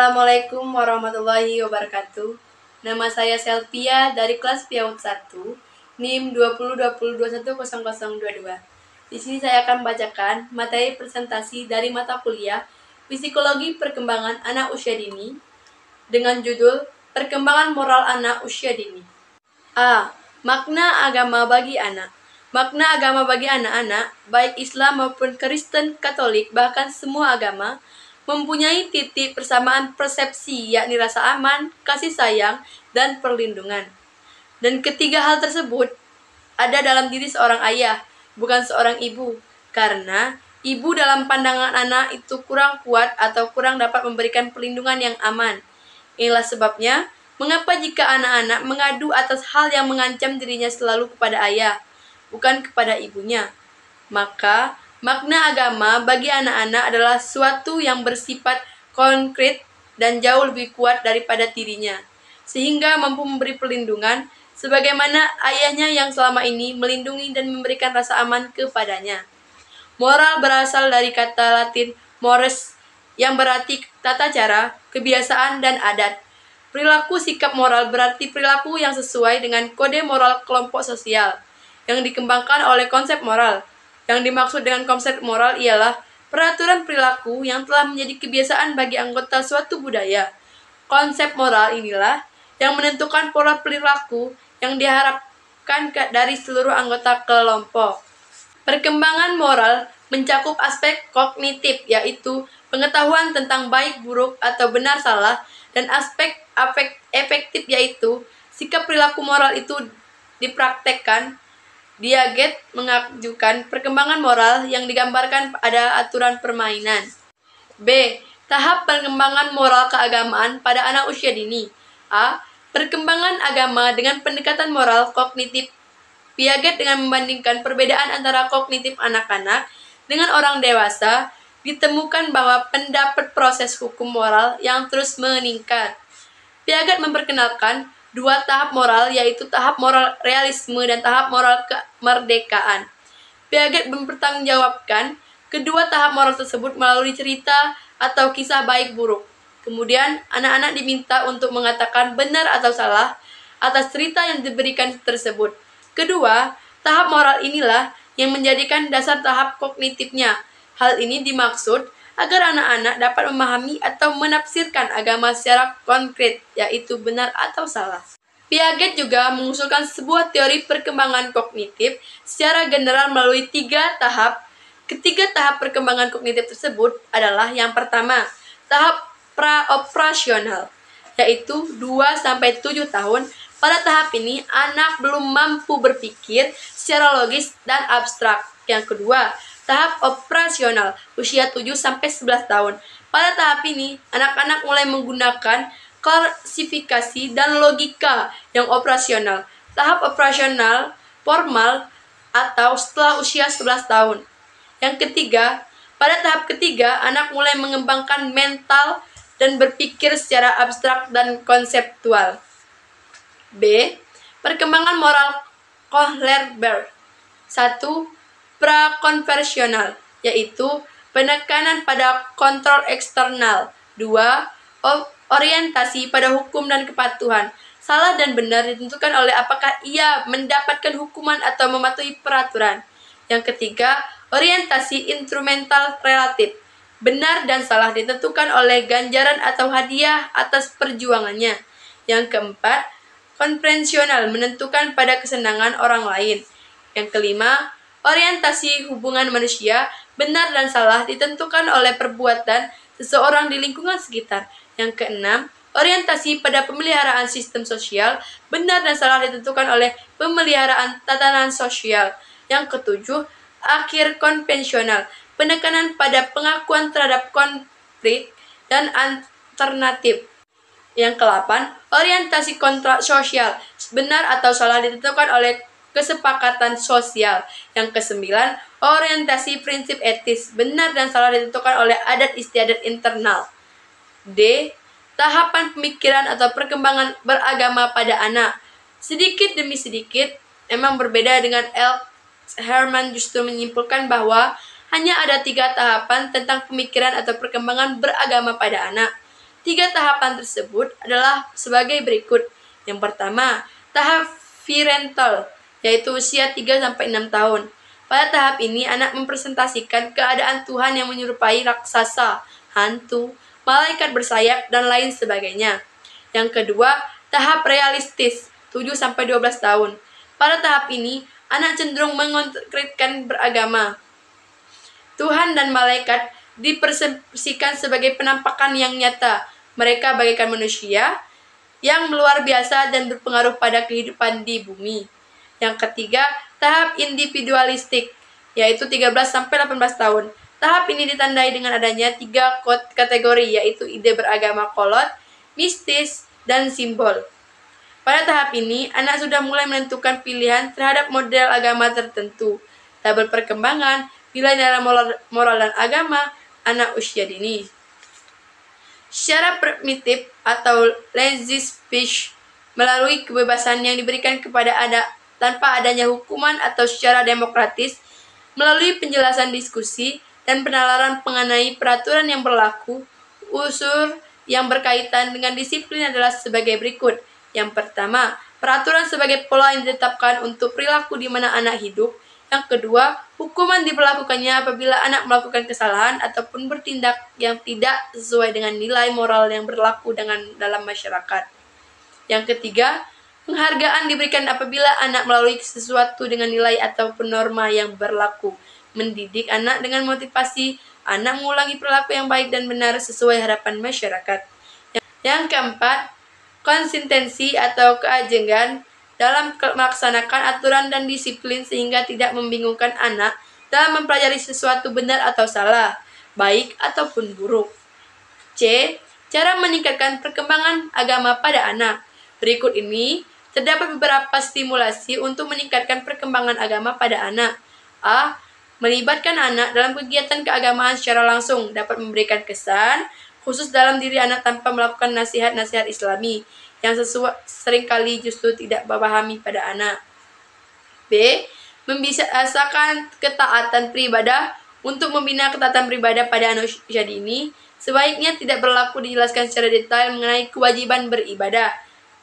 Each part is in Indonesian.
Assalamualaikum warahmatullahi wabarakatuh. Nama saya Selvia dari kelas PIAUD 1, NIM 2020210022. Di sini saya akan membacakan materi presentasi dari mata kuliah Psikologi Perkembangan Anak Usia Dini dengan judul Perkembangan Moral Anak Usia Dini. A. Makna agama bagi anak. Makna agama bagi anak-anak, baik Islam maupun Kristen, Katolik, bahkan semua agama, mempunyai titik persamaan persepsi, yakni rasa aman, kasih sayang, dan perlindungan. Dan ketiga hal tersebut ada dalam diri seorang ayah, bukan seorang ibu, karena ibu dalam pandangan anak itu kurang kuat atau kurang dapat memberikan perlindungan yang aman. Inilah sebabnya, mengapa jika anak-anak mengadu atas hal yang mengancam dirinya selalu kepada ayah, bukan kepada ibunya, maka makna agama bagi anak-anak adalah suatu yang bersifat konkret dan jauh lebih kuat daripada dirinya, sehingga mampu memberi perlindungan sebagaimana ayahnya yang selama ini melindungi dan memberikan rasa aman kepadanya. Moral berasal dari kata Latin mores yang berarti tata cara, kebiasaan, dan adat. Perilaku sikap moral berarti perilaku yang sesuai dengan kode moral kelompok sosial yang dikembangkan oleh konsep moral. Yang dimaksud dengan konsep moral ialah peraturan perilaku yang telah menjadi kebiasaan bagi anggota suatu budaya. Konsep moral inilah yang menentukan pola perilaku yang diharapkan dari seluruh anggota kelompok. Perkembangan moral mencakup aspek kognitif, yaitu pengetahuan tentang baik buruk atau benar salah, dan aspek efektif, yaitu sikap perilaku moral itu dipraktekkan. Piaget mengajukan perkembangan moral yang digambarkan pada aturan permainan. B. Tahap perkembangan moral keagamaan pada anak usia dini. A. Perkembangan agama dengan pendekatan moral kognitif. Piaget dengan membandingkan perbedaan antara kognitif anak-anak dengan orang dewasa, ditemukan bahwa pendapat proses hukum moral yang terus meningkat. Piaget memperkenalkan dua tahap moral, yaitu tahap moral realisme dan tahap moral kemerdekaan. Piaget mempertanggungjawabkan kedua tahap moral tersebut melalui cerita atau kisah baik buruk. Kemudian, anak-anak diminta untuk mengatakan benar atau salah atas cerita yang diberikan tersebut. Kedua, tahap moral inilah yang menjadikan dasar tahap kognitifnya. Hal ini dimaksud agar anak-anak dapat memahami atau menafsirkan agama secara konkret, yaitu benar atau salah. Piaget juga mengusulkan sebuah teori perkembangan kognitif secara general melalui 3 tahap. Ketiga tahap perkembangan kognitif tersebut adalah yang pertama, tahap pra-operasional, yaitu 2-7 tahun. Pada tahap ini, anak belum mampu berpikir secara logis dan abstrak. Yang kedua, tahap operasional, usia 7-11 tahun. Pada tahap ini, anak-anak mulai menggunakan klasifikasi dan logika yang operasional. Tahap operasional formal atau setelah usia 11 tahun. Yang ketiga, pada tahap ketiga, anak mulai mengembangkan mental dan berpikir secara abstrak dan konseptual. B. Perkembangan moral Kohler-Berg. 1. Prakonversional, yaitu penekanan pada kontrol eksternal. 2. Orientasi pada hukum dan kepatuhan. Salah dan benar ditentukan oleh apakah ia mendapatkan hukuman atau mematuhi peraturan. Yang ketiga, orientasi instrumental relatif. Benar dan salah ditentukan oleh ganjaran atau hadiah atas perjuangannya. Yang keempat, konvensional menentukan pada kesenangan orang lain. Yang kelima, orientasi hubungan manusia, benar dan salah ditentukan oleh perbuatan seseorang di lingkungan sekitar. Yang keenam, orientasi pada pemeliharaan sistem sosial, benar dan salah ditentukan oleh pemeliharaan tatanan sosial. Yang ketujuh, akhir konvensional, penekanan pada pengakuan terhadap konflik dan alternatif. Yang ke-8, orientasi kontrak sosial, benar atau salah ditentukan oleh kesepakatan sosial. Yang ke-9, orientasi prinsip etis, benar dan salah ditentukan oleh adat istiadat internal. D. Tahapan pemikiran atau perkembangan beragama pada anak. Sedikit demi sedikit, memang berbeda dengan Herman justru menyimpulkan bahwa hanya ada 3 tahapan tentang pemikiran atau perkembangan beragama pada anak. Tiga tahapan tersebut adalah sebagai berikut. Yang pertama, tahap parental, yaitu usia 3-6 tahun. Pada tahap ini, anak mempresentasikan keadaan Tuhan yang menyerupai raksasa, hantu, malaikat bersayap, dan lain sebagainya. Yang kedua, tahap realistis, 7-12 tahun. Pada tahap ini, anak cenderung mengkonkretkan beragama. Tuhan dan malaikat dipersepsikan sebagai penampakan yang nyata. Mereka bagaikan manusia yang luar biasa dan berpengaruh pada kehidupan di bumi. Yang ketiga, tahap individualistik, yaitu 13-18 tahun. Tahap ini ditandai dengan adanya 3 kategori, yaitu ide beragama kolot, mistis, dan simbol. Pada tahap ini, anak sudah mulai menentukan pilihan terhadap model agama tertentu. Tabel perkembangan, nilai-nilai moral dan agama, anak usia dini. Secara primitif atau lazy speech, melalui kebebasan yang diberikan kepada anak tanpa adanya hukuman atau secara demokratis, melalui penjelasan diskusi dan penalaran mengenai peraturan yang berlaku, unsur yang berkaitan dengan disiplin adalah sebagai berikut. Yang pertama, peraturan sebagai pola yang ditetapkan untuk perilaku di mana anak hidup. Yang kedua, hukuman diberlakukannya apabila anak melakukan kesalahan ataupun bertindak yang tidak sesuai dengan nilai moral yang berlaku dalam masyarakat. Yang ketiga, penghargaan diberikan apabila anak melalui sesuatu dengan nilai ataupun norma yang berlaku. Mendidik anak dengan motivasi anak mengulangi perilaku yang baik dan benar sesuai harapan masyarakat. Yang keempat, konsistensi atau keajengan dalam melaksanakan aturan dan disiplin sehingga tidak membingungkan anak dalam mempelajari sesuatu benar atau salah, baik ataupun buruk. C. Cara meningkatkan perkembangan agama pada anak. Berikut ini terdapat beberapa stimulasi untuk meningkatkan perkembangan agama pada anak. A. Melibatkan anak dalam kegiatan keagamaan secara langsung dapat memberikan kesan khusus dalam diri anak tanpa melakukan nasihat-nasihat Islami yang seringkali justru tidak dipahami pada anak. B. Membiasakan ketaatan beribadah. Untuk membina ketaatan beribadah pada anak usia dini, sebaiknya tidak berlaku dijelaskan secara detail mengenai kewajiban beribadah,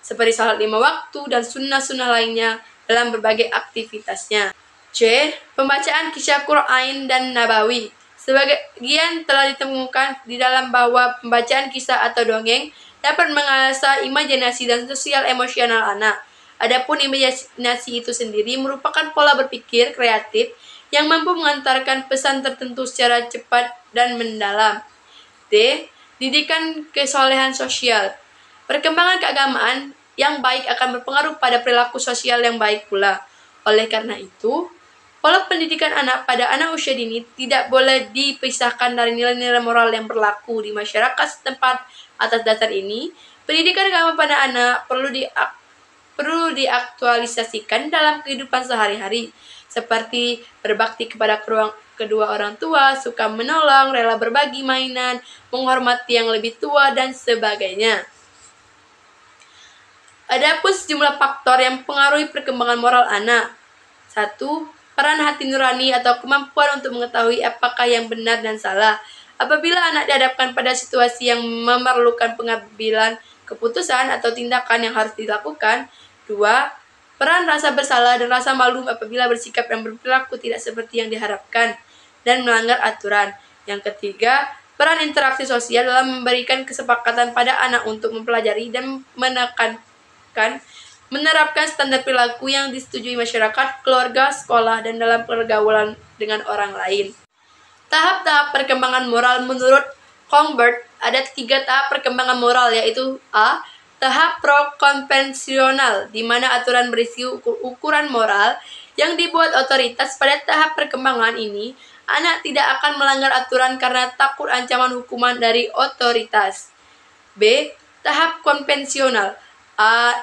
seperti salat 5 waktu dan sunnah-sunnah lainnya dalam berbagai aktivitasnya. C. Pembacaan kisah Quran dan Nabawi. Sebagian telah ditemukan di dalam bahwa pembacaan kisah atau dongeng dapat mengasah imajinasi dan sosial emosional anak. Adapun imajinasi itu sendiri merupakan pola berpikir kreatif yang mampu mengantarkan pesan tertentu secara cepat dan mendalam. D. Didikan kesolehan sosial. Perkembangan keagamaan yang baik akan berpengaruh pada perilaku sosial yang baik pula. Oleh karena itu, pola pendidikan anak pada anak usia dini tidak boleh dipisahkan dari nilai-nilai moral yang berlaku di masyarakat setempat. Atas dasar ini, pendidikan agama pada anak perlu diaktualisasikan dalam kehidupan sehari-hari, seperti berbakti kepada kedua orang tua, suka menolong, rela berbagi mainan, menghormati yang lebih tua, dan sebagainya. Adapun sejumlah faktor yang mempengaruhi perkembangan moral anak. 1. Peran hati nurani atau kemampuan untuk mengetahui apakah yang benar dan salah. Apabila anak dihadapkan pada situasi yang memerlukan pengambilan keputusan atau tindakan yang harus dilakukan. 2. Peran rasa bersalah dan rasa malu apabila bersikap dan berperilaku tidak seperti yang diharapkan dan melanggar aturan. Yang ketiga, peran interaksi sosial dalam memberikan kesepakatan pada anak untuk mempelajari dan menerapkan standar perilaku yang disetujui masyarakat, keluarga, sekolah, dan dalam pergaulan dengan orang lain. Tahap-tahap perkembangan moral menurut Convert ada 3 tahap perkembangan moral, yaitu A. Tahap pro-konvensional, di mana aturan berisi ukuran moral yang dibuat otoritas. Pada tahap perkembangan ini, anak tidak akan melanggar aturan karena takut ancaman hukuman dari otoritas. B. Tahap konvensional.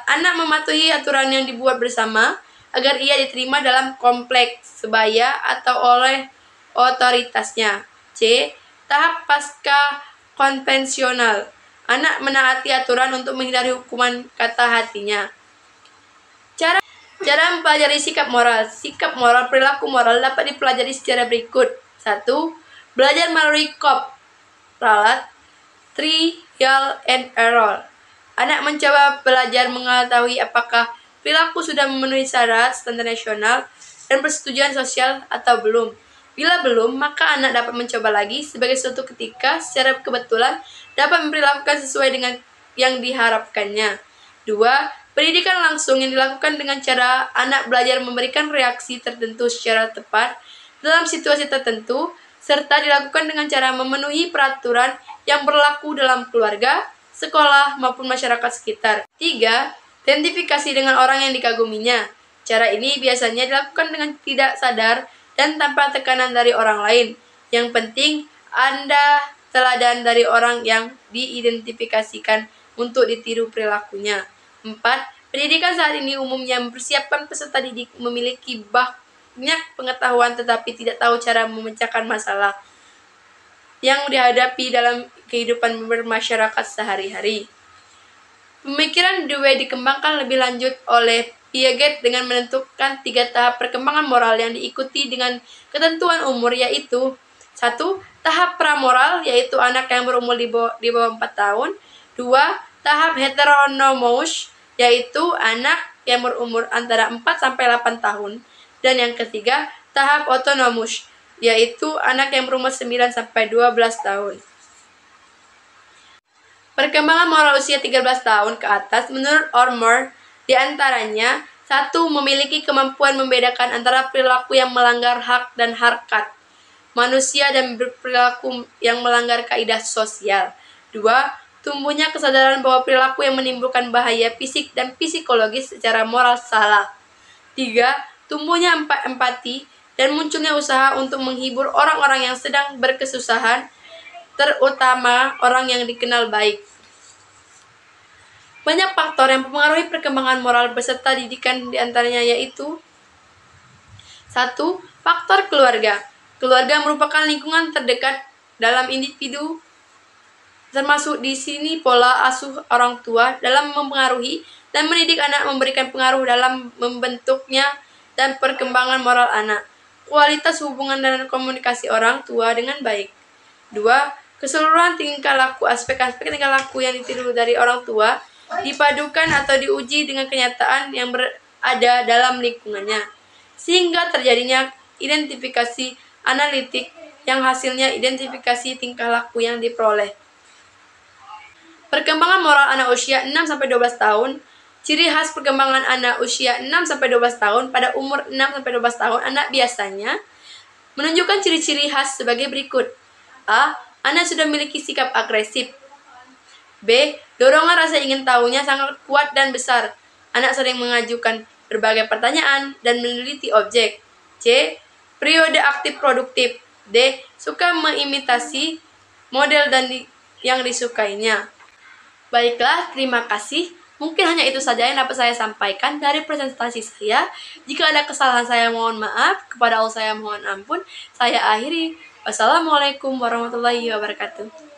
Anak mematuhi aturan yang dibuat bersama agar ia diterima dalam kompleks sebaya atau oleh otoritasnya. C. Tahap pasca konvensional. Anak menaati aturan untuk menghindari hukuman kata hatinya. Cara mempelajari sikap moral. Sikap moral, perilaku moral dapat dipelajari secara berikut. 1. Belajar melalui ralat. Trial and error. Anak mencoba belajar mengetahui apakah perilaku sudah memenuhi syarat standar nasional dan persetujuan sosial atau belum. Bila belum, maka anak dapat mencoba lagi sebagai suatu ketika secara kebetulan dapat memperlakukan sesuai dengan yang diharapkannya. 2. Pendidikan langsung yang dilakukan dengan cara anak belajar memberikan reaksi tertentu secara tepat dalam situasi tertentu, serta dilakukan dengan cara memenuhi peraturan yang berlaku dalam keluarga, sekolah, maupun masyarakat sekitar. 3. Identifikasi dengan orang yang dikaguminya. Cara ini biasanya dilakukan dengan tidak sadar dan tanpa tekanan dari orang lain. Yang penting, Anda teladan dari orang yang diidentifikasikan untuk ditiru perilakunya. 4. Pendidikan saat ini umumnya mempersiapkan peserta didik memiliki banyak pengetahuan tetapi tidak tahu cara memecahkan masalah yang dihadapi dalam kehidupan bermasyarakat sehari-hari. Pemikiran Dewey dikembangkan lebih lanjut oleh Piaget dengan menentukan 3 tahap perkembangan moral yang diikuti dengan ketentuan umur, yaitu 1. Tahap pramoral, yaitu anak yang berumur di bawah 4 tahun. 2. Tahap heteronomous, yaitu anak yang berumur antara 4 sampai 8 tahun. Dan yang ketiga, tahap autonomous, yaitu anak yang berumur 9 sampai 12 tahun. Perkembangan moral usia 13 tahun ke atas menurut Ormer diantaranya 1. Memiliki kemampuan membedakan antara perilaku yang melanggar hak dan harkat manusia dan perilaku yang melanggar kaidah sosial. 2. Tumbuhnya kesadaran bahwa perilaku yang menimbulkan bahaya fisik dan psikologis secara moral salah. 3. Tumbuhnya empati dan munculnya usaha untuk menghibur orang-orang yang sedang berkesusahan, terutama orang yang dikenal baik. Banyak faktor yang mempengaruhi perkembangan moral peserta didikan, diantaranya yaitu 1. Faktor keluarga. Keluarga merupakan lingkungan terdekat dalam individu, termasuk di sini pola asuh orang tua dalam mempengaruhi dan mendidik anak memberikan pengaruh dalam membentuknya dan perkembangan moral anak. Kualitas hubungan dan komunikasi orang tua dengan baik. 2. Keseluruhan tingkah laku, aspek-aspek tingkah laku yang ditiru dari orang tua dipadukan atau diuji dengan kenyataan yang berada dalam lingkungannya, sehingga terjadinya identifikasi analitik yang hasilnya identifikasi tingkah laku yang diperoleh. Perkembangan moral anak usia 6-12 tahun. Ciri khas perkembangan anak usia 6-12 tahun. Pada umur 6-12 tahun, anak biasanya menunjukkan ciri-ciri khas sebagai berikut. A. Anak sudah memiliki sikap agresif. B. Dorongan rasa ingin tahunya sangat kuat dan besar. Anak sering mengajukan berbagai pertanyaan dan meneliti objek. C. Periode aktif produktif. D. Suka mengimitasi model yang disukainya. Baiklah, terima kasih. Mungkin hanya itu saja yang dapat saya sampaikan dari presentasi saya. Jika ada kesalahan saya mohon maaf, kepada Allah saya mohon ampun. Saya akhiri. Wassalamualaikum warahmatullahi wabarakatuh.